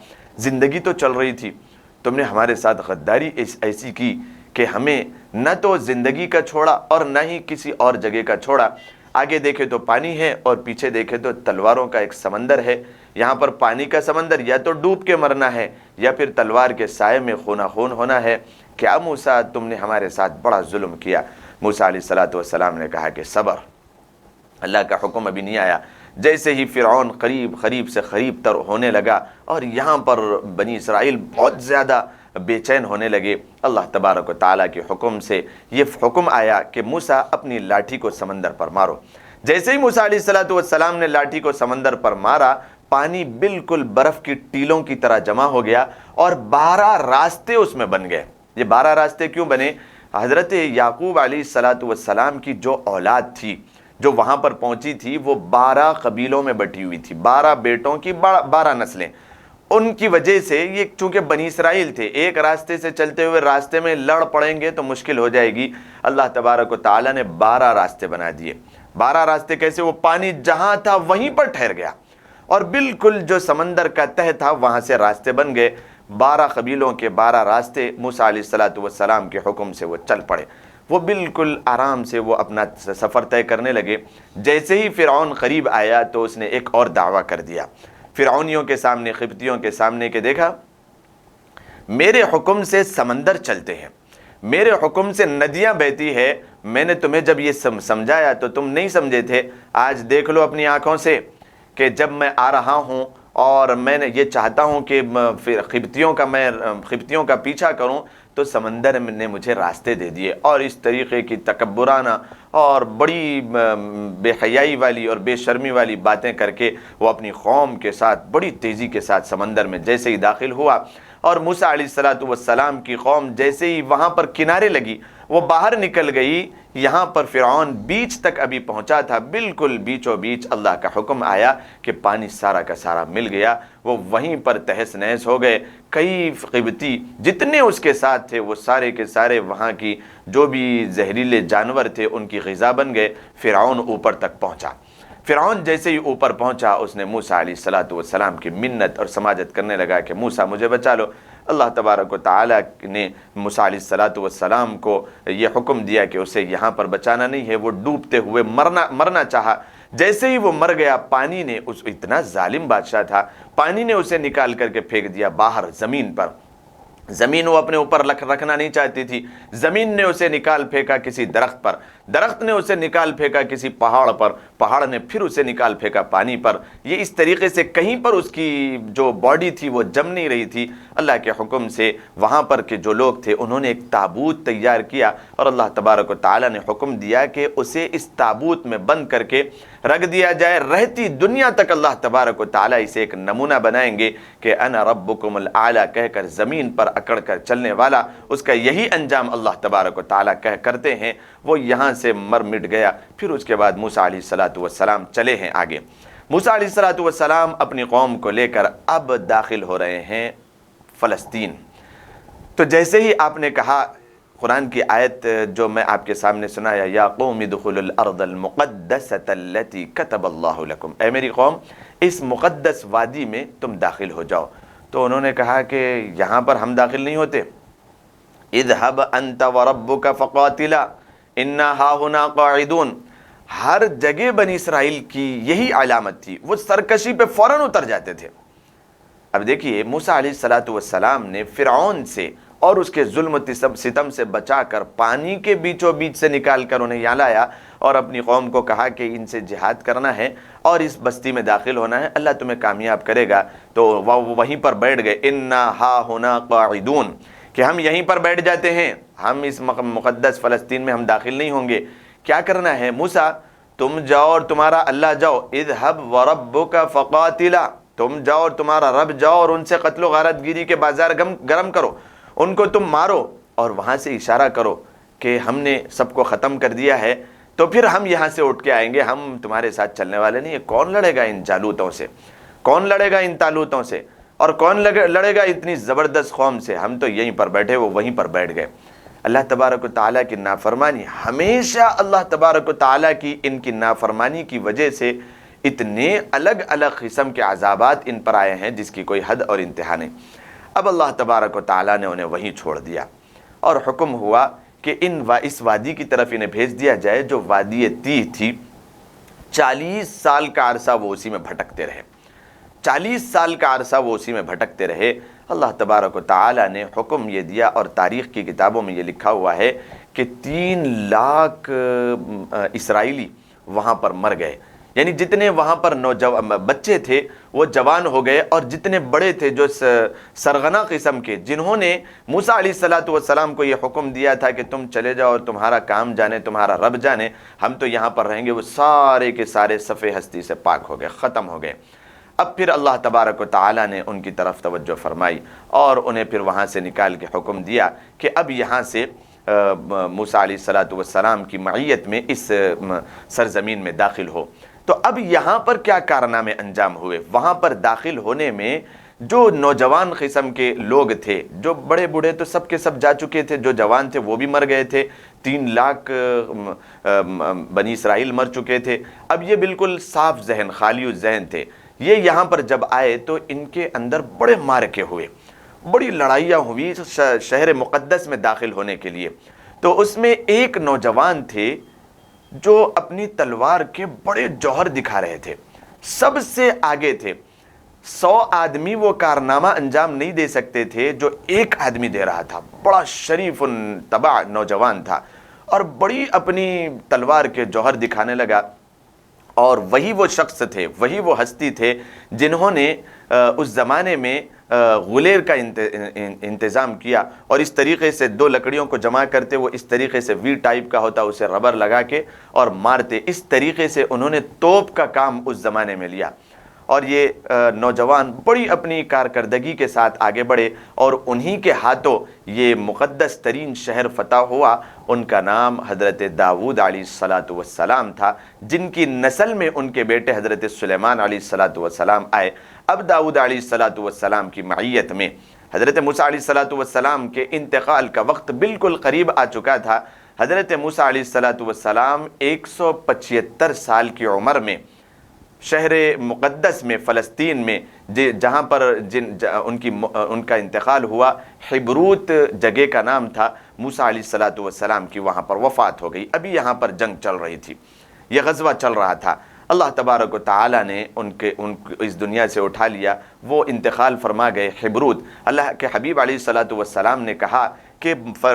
زندگی تو چل رہی تھی۔ تم نے ہمارے ساتھ غداری ایسی کی کہ ہمیں نہ تو زندگی کا چھوڑا اور نہ ہی کسی اور جگہ کا چھوڑا۔ آگے دیکھے تو پانی ہے اور پیچھے دیکھے تو تلواروں کا ایک سمندر ہے۔ یہاں پر پانی کا سمندر، یا تو ڈوب کے مرنا ہے یا پھر تلوار کے سائے میں خونہ خون ہونا ہے۔ کیا موسیٰ تم نے ہمارے ساتھ بڑا ظلم کیا؟ موسیٰ علیہ السلام نے کہا کہ صبر، اللہ کا حکم ابھی نہیں آیا۔ جیسے ہی فرعون قریب سے قریب تر ہونے لگا اور یہاں پر بنی اسرائیل بہت زیادہ بے چین ہونے لگے، اللہ تبارک و تعالیٰ کے حکم سے یہ حکم آیا کہ موسیٰ اپنی لاٹھی کو سمندر پر مارو۔ جیسے ہی موسیٰ علیہ السلام نے لاٹھی کو سمندر پر مارا، پانی بالکل برف کی ٹیلوں کی طرح جمع ہو گیا اور 12 راستے اس میں بن گئے۔ یہ 12 راستے کیوں بنے؟ حضرت یعقوب علیہ السلام کی جو اولاد تھی جو وہاں پر پہنچی تھی، وہ 12 قبیلوں میں بٹی ہوئی تھی، 12 بیٹوں کی 12 نسلیں۔ ان کی وجہ سے یہ چونکہ بنی اسرائیل تھے، ایک راستے سے چلتے ہوئے راستے میں لڑ پڑیں گے تو مشکل ہو جائے گی۔ اللہ تبارک و تعالیٰ نے 12 راستے بنا دیے۔ 12 راستے کیسے؟ وہ پانی جہاں تھا وہیں پر ٹھہر گیا، اور بالکل جو سمندر کا تہہ تھا وہاں سے راستے بن گئے۔ 12 قبیلوں کے 12 راستے موسیٰ علیہ السلام کے حکم سے وہ چل پڑے۔ وہ بالکل آرام سے وہ اپنا سفر طے کرنے لگے۔ جیسے ہی فرعون قریب آیا تو اس نے ایک اور دعویٰ کر دیا فرعونیوں کے سامنے، قبطیوں کے سامنے، کہ دیکھا میرے حکم سے سمندر چلتے ہیں، میرے حکم سے ندیاں بہتی ہے، میں نے تمہیں جب یہ سمجھایا تو تم نہیں سمجھے تھے، آج دیکھ لو اپنی آنکھوں سے کہ جب میں آ رہا ہوں اور میں نے یہ چاہتا ہوں کہ قبطیوں کا پیچھا کروں، تو سمندر نے مجھے راستے دے دیے، اور اس طریقے کی تکبرانہ اور بڑی بے حیائی والی اور بے شرمی والی باتیں کر کے وہ اپنی قوم کے ساتھ بڑی تیزی کے ساتھ سمندر میں جیسے ہی داخل ہوا، اور موسیٰ علیہ السلام کی قوم جیسے ہی وہاں پر کنارے لگی، وہ باہر نکل گئی، یہاں پر فرعون بیچ تک ابھی پہنچا تھا، بالکل بیچوں بیچ اللہ کا حکم آیا کہ پانی سارا کا سارا مل گیا، وہ وہیں پر تہس نہس ہو گئے۔ کئی قبطی جتنے اس کے ساتھ تھے وہ سارے کے سارے وہاں کی جو بھی زہریلے جانور تھے ان کی غذا بن گئے۔ فرعون اوپر تک پہنچا، فرعون جیسے ہی اوپر پہنچا اس نے موسیٰ علیہ السلام کی منت اور سماجت کرنے لگا کہ موسیٰ مجھے بچا لو۔ اللہ تبارک و تعالیٰ نے موسیٰ علیہ السلام کو یہ حکم دیا کہ اسے یہاں پر بچانا نہیں ہے، وہ ڈوبتے ہوئے مرنا چاہا۔ جیسے ہی وہ مر گیا، پانی نے اتنا ظالم بادشاہ تھا، پانی نے اسے نکال کر کے پھینک دیا باہر زمین پر۔ زمین وہ اپنے اوپر رکھنا نہیں چاہتی تھی، زمین نے اسے نکال پھینکا کسی درخت پر، درخت نے اسے نکال پھینکا کسی پہاڑ پر، پہاڑ نے پھر اسے نکال پھینکا پانی پر۔ یہ اس طریقے سے کہیں پر اس کی جو باڈی تھی وہ جم نہیں رہی تھی۔ اللہ کے حکم سے وہاں پر کے جو لوگ تھے انہوں نے ایک تابوت تیار کیا، اور اللہ تبارک و تعالیٰ نے حکم دیا کہ اسے اس تابوت میں بند کر کے رکھ دیا جائے، رہتی دنیا تک اللہ تبارک و تعالیٰ اسے ایک نمونہ بنائیں گے کہ انا ربکم الاعلیٰ کہہ کر زمین پر اکڑ کر چلنے والا، اس کا یہی انجام اللہ تبارک و تعالیٰ کرتے ہیں۔ وہ یہاں سے مٹ گیا۔ پھر اس کے بعد موسیٰ علیہ السلام چلے ہیں آگے۔ موسیٰ علیہ السلام اپنی قوم کو لے کر اب داخل ہو رہے ہیں فلسطین۔ تو جیسے ہی آپ نے کہا، قرآن کی آیت جو میں آپ کے سامنے سنایا، یا قوم ادخلوا الارض المقدسۃ التی کتب اللہ لکم، اے میری قوم اس مقدس وادی میں تم داخل ہو جاؤ۔ تو انہوں نے کہا کہ یہاں پر ہم داخل نہیں ہوتے۔ اذهب انت وربک فقاتلا انا ہاہنا قاعدون۔ ہر جگہ بنی اسرائیل کی یہی علامت تھی، وہ سرکشی پہ فوراً اتر جاتے تھے۔ اب دیکھیے موسیٰ علیہ السلام نے فرعون سے اور اس کے ظلم و ستم سے بچا کر پانی کے بیچوں بیچ سے نکال کر انہیں یہاں لایا، اور اپنی قوم کو کہا کہ ان سے جہاد کرنا ہے اور اس بستی میں داخل ہونا ہے، اللہ تمہیں کامیاب کرے گا۔ تو وہ وہیں پر بیٹھ گئے، انا ہاہنا قاعدون، کہ ہم یہیں پر بیٹھ جاتے ہیں، ہم اس مقدس فلسطین میں ہم داخل نہیں ہوں گے۔ کیا کرنا ہے موسیٰ؟ تم جاؤ اور تمہارا اللہ جاؤ، اذهب وربک فقاتلا، تم جاؤ اور تمہارا رب جاؤ اور ان سے قتل و غارت گیری کے بازار گرم کرو، ان کو تم مارو، اور وہاں سے اشارہ کرو کہ ہم نے سب کو ختم کر دیا ہے، تو پھر ہم یہاں سے اٹھ کے آئیں گے، ہم تمہارے ساتھ چلنے والے نہیں ہیں۔ کون لڑے گا ان جالوتوں سے؟ کون لڑے گا ان تالوتوں سے؟ اور کون لڑے گا اتنی زبردست قوم سے؟ ہم تو یہیں پر بیٹھے، وہ وہیں پر بیٹھ گئے۔ اللہ تبارک و تعالیٰ کی نافرمانی، ہمیشہ اللہ تبارک و تعالیٰ کی ان کی نافرمانی کی وجہ سے اتنے الگ الگ قسم کے عذابات ان پر آئے ہیں جس کی کوئی حد اور انتہا نہیں۔ اب اللہ تبارک و تعالیٰ نے انہیں وہیں چھوڑ دیا، اور حکم ہوا کہ اس وادی کی طرف انہیں بھیج دیا جائے جو وادی تیہ تھی۔ 40 سال کا عرصہ وہ اسی میں بھٹکتے رہے، 40 سال کا عرصہ وہ اسی میں بھٹکتے رہے۔ اللہ تبارک و تعالیٰ نے حکم یہ دیا، اور تاریخ کی کتابوں میں یہ لکھا ہوا ہے کہ 3 لاکھ اسرائیلی وہاں پر مر گئے، یعنی جتنے وہاں پر بچے تھے وہ جوان ہو گئے، اور جتنے بڑے تھے جو سرغنہ قسم کے، جنہوں نے موسیٰ علیہ السلام کو یہ حکم دیا تھا کہ تم چلے جاؤ اور تمہارا کام جانے، تمہارا رب جانے، ہم تو یہاں پر رہیں گے، وہ سارے کے سارے صفِ ہستی سے پاک ہو گئے، ختم ہو گئے۔ اب پھر اللہ تبارک و تعالیٰ نے ان کی طرف توجہ فرمائی، اور انہیں پھر وہاں سے نکال کے حکم دیا کہ اب یہاں سے موسیٰ علیہ السلام کی معیت میں اس سرزمین میں داخل ہو۔ تو اب یہاں پر کیا کارنامے انجام ہوئے؟ وہاں پر داخل ہونے میں جو نوجوان قسم کے لوگ تھے، جو بڑے بوڑھے تو سب کے سب جا چکے تھے، جو جوان تھے وہ بھی مر گئے تھے، 3 لاکھ بنی اسرائیل مر چکے تھے۔ اب یہ بالکل صاف ذہن، خالی الذہن تھے۔ یہ یہاں پر جب آئے تو ان کے اندر بڑے معرکے ہوئے، بڑی لڑائیاں ہوئی شہر مقدس میں داخل ہونے کے لیے۔ تو اس میں ایک نوجوان تھے جو اپنی تلوار کے بڑے جوہر دکھا رہے تھے، سب سے آگے تھے۔ 100 آدمی وہ کارنامہ انجام نہیں دے سکتے تھے جو ایک آدمی دے رہا تھا۔ بڑا شریف طبع نوجوان تھا، اور بڑی اپنی تلوار کے جوہر دکھانے لگا، اور وہی وہ شخص تھے، وہی وہ ہستی تھے جنہوں نے اس زمانے میں غلیر کا انتظام کیا، اور اس طریقے سے دو لکڑیوں کو جمع کرتے، وہ اس طریقے سے وی ٹائپ کا ہوتا، اسے ربر لگا کے اور مارتے، اس طریقے سے انہوں نے توپ کا کام اس زمانے میں لیا، اور یہ نوجوان بڑی اپنی کارکردگی کے ساتھ آگے بڑھے، اور انہی کے ہاتھوں یہ مقدس ترین شہر فتح ہوا۔ ان کا نام حضرت داؤد علیہ السلام تھا، جن کی نسل میں ان کے بیٹے حضرت سلیمان علیہ السلام آئے۔ اب داؤد علیہ السلام کی معیت میں حضرت موسیٰ علیہ السلام کے انتقال کا وقت بالکل قریب آ چکا تھا۔ حضرت موسیٰ علیہ السلام 175 سال کی عمر میں شہر مقدس میں، فلسطین میں، جہاں پر ان کا انتقال ہوا، حبروت جگہ کا نام تھا، موسیٰ علیہ السلام کی وہاں پر وفات ہو گئی۔ ابھی یہاں پر جنگ چل رہی تھی، یہ غزوہ چل رہا تھا۔ اللہ تبارک و تعالی نے ان اس دنیا سے اٹھا لیا، وہ انتقال فرما گئے حبروت۔ اللہ کے حبیب علیہ السلام نے کہا کہ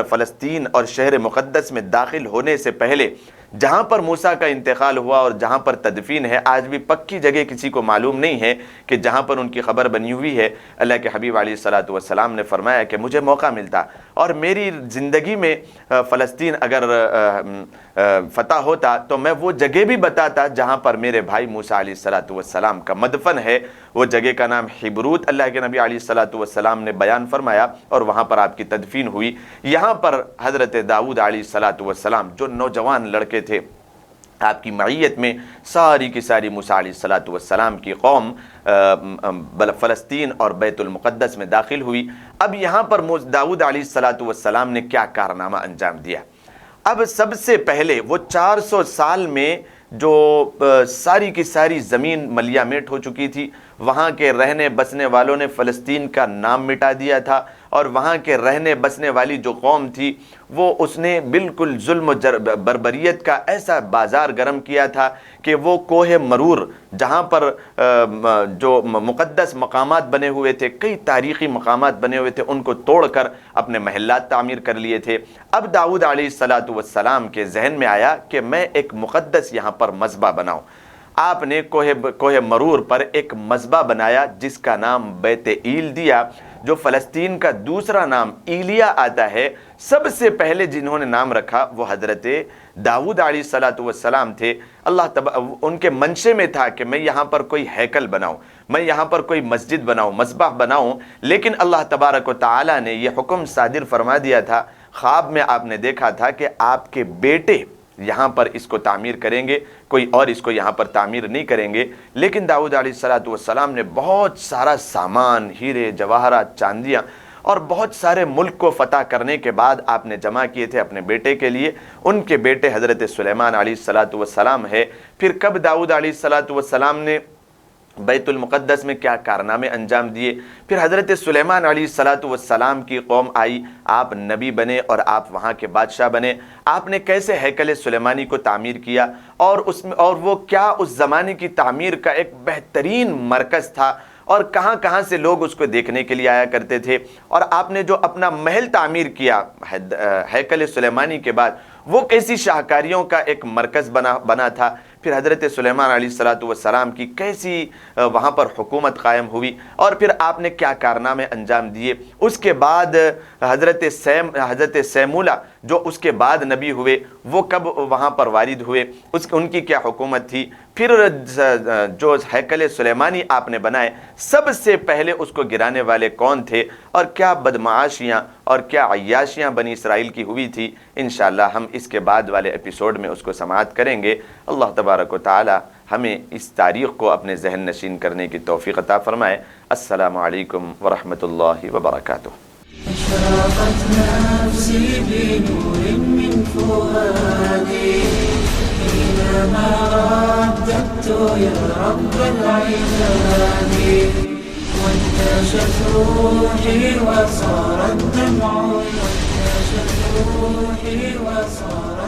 فلسطین اور شہر مقدس میں داخل ہونے سے پہلے جہاں پر موسیٰ کا انتقال ہوا اور جہاں پر تدفین ہے، آج بھی پکی جگہ کسی کو معلوم نہیں ہے کہ جہاں پر ان کی خبر بنی ہوئی ہے۔ اللہ کے حبیب علیہ السلام نے فرمایا کہ مجھے موقع ملتا اور میری زندگی میں فلسطین اگر فتح ہوتا تو میں وہ جگہ بھی بتاتا جہاں پر میرے بھائی موسیٰ علیہ السلام کا مدفن ہے۔ وہ جگہ کا نام حبروت اللہ کے نبی علیہ السلام نے بیان فرمایا، اور وہاں پر آپ کی تدفین ہوئی۔ یہاں پر حضرت داؤد علیہ السلام جو نوجوان لڑکے تھے، آپ کی معیت میں ساری کی ساری موسیٰ علیہ السلام کی قوم فلسطین اور بیت المقدس میں داخل ہوئی۔ اب یہاں پر داؤد علیہ السلام نے کیا کارنامہ انجام دیا؟ اب سب سے پہلے وہ 400 سال میں جو ساری کی ساری زمین ملیا میٹ ہو چکی تھی، وہاں کے رہنے بسنے والوں نے فلسطین کا نام مٹا دیا تھا، اور وہاں کے رہنے بسنے والی جو قوم تھی وہ اس نے بالکل ظلم و بربریت کا ایسا بازار گرم کیا تھا کہ وہ کوہ مرور جہاں پر جو مقدس مقامات بنے ہوئے تھے، کئی تاریخی مقامات بنے ہوئے تھے، ان کو توڑ کر اپنے محلات تعمیر کر لیے تھے۔ اب داؤد علیہ السلام کے ذہن میں آیا کہ میں ایک مقدس یہاں پر مذبح بناؤں۔ آپ نے کوہ مرور پر ایک مذبح بنایا جس کا نام بیت ایل دیا، جو فلسطین کا دوسرا نام ایلیا آتا ہے۔ سب سے پہلے جنہوں نے نام رکھا وہ حضرت داؤد علیہ السلام تھے۔ ان کے منشے میں تھا کہ میں یہاں پر کوئی ہیکل بناؤں، میں یہاں پر کوئی مسجد بناؤں، مذبح بناؤں، لیکن اللہ تبارک و تعالی نے یہ حکم صادر فرما دیا تھا۔ خواب میں آپ نے دیکھا تھا کہ آپ کے بیٹے یہاں پر اس کو تعمیر کریں گے، کوئی اور اس کو یہاں پر تعمیر نہیں کریں گے۔ لیکن داؤد علیہ السلام نے بہت سارا سامان، ہیرے جواہرات، چاندیاں اور بہت سارے ملک کو فتح کرنے کے بعد آپ نے جمع کیے تھے اپنے بیٹے کے لیے۔ ان کے بیٹے حضرت سلیمان علیہ السلام ہے۔ پھر کب داؤد علیہ السلام نے بیت المقدس میں کیا کارنامے انجام دیے؟ پھر حضرت سلیمان علیہ السلام کی قوم آئی، آپ نبی بنے اور آپ وہاں کے بادشاہ بنے۔ آپ نے کیسے ہیکل سلیمانی کو تعمیر کیا، اور وہ کیا اس زمانے کی تعمیر کا ایک بہترین مرکز تھا، اور کہاں کہاں سے لوگ اس کو دیکھنے کے لیے آیا کرتے تھے۔ اور آپ نے جو اپنا محل تعمیر کیا ہیکل سلیمانی کے بعد، وہ کیسی شاہکاریوں کا ایک مرکز بنا تھا۔ پھر حضرت سلیمان علیہ السلام کی کیسی وہاں پر حکومت قائم ہوئی، اور پھر آپ نے کیا کارنامے انجام دیے۔ اس کے بعد حضرت سیمولہ جو اس کے بعد نبی ہوئے، وہ کب وہاں پر وارد ہوئے، ان کی کیا حکومت تھی۔ پھر جو ہیکل سلیمانی آپ نے بنائے، سب سے پہلے اس کو گرانے والے کون تھے، اور کیا بدمعاشیاں اور کیا عیاشیاں بنی اسرائیل کی ہوئی تھی۔ انشاءاللہ ہم اس کے بعد والے ایپیسوڈ میں اس کو سماعت کریں گے۔ اللہ تبارک و تعالی ہمیں اس تاریخ کو اپنے ذہن نشین کرنے کی توفیق عطا فرمائے۔ السلام علیکم ورحمۃ اللہ وبرکاتہ۔ أشرقت نفسي بنور من فؤادي حينما رددت يا رب العباد، وانتشت روحي وصار الدمع، وانتشت روحي وصار